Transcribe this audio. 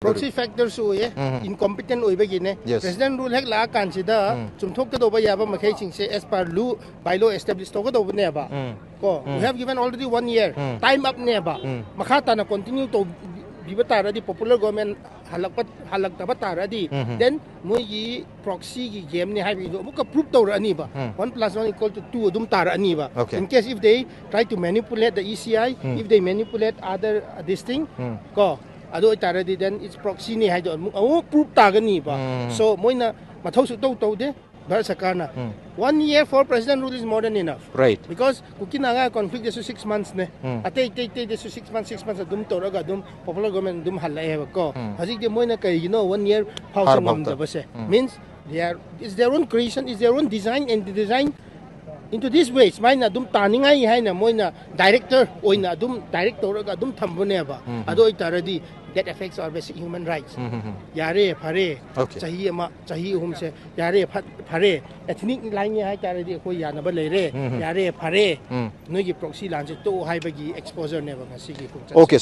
proxy factors incompetent president rule hek la kan sida chumthok ka do ba ya ba makhai sing se as per law bylaw established to ka do ne ba ko we have given already 1 year time up ne ba makha ta na continue to bibata di popular government halak ta bata di then moi yi proxy gi game ni haibi do muka prove to ani ba 1 + 1 = 2 dum tar ani ba in case if they try to manipulate the ECI if they manipulate other this thing ko ado tar di then it's proxy ni hai do prove ta ga ni ba so moi na mathau su to de Bharat Sarkar na 1 year for president rule is more than enough right because kukina nga conflict desu 6 months ne ate desu 6 months dum toraga dum popular government dum halai ha ko hajik de moina kai 1 year house ngam da base means it's their own creation is their own design and the design into this ways maina dum taningai haina moina director oina dum director ga dum thambune ba ado itaradi that affects our basic human rights yare phare chahi hum se yare phare ethnic line ni hai taradi ko yana ba leire yare phare noi gi proxy lan se to hai ba gi exposure ne ba ngasi gi okay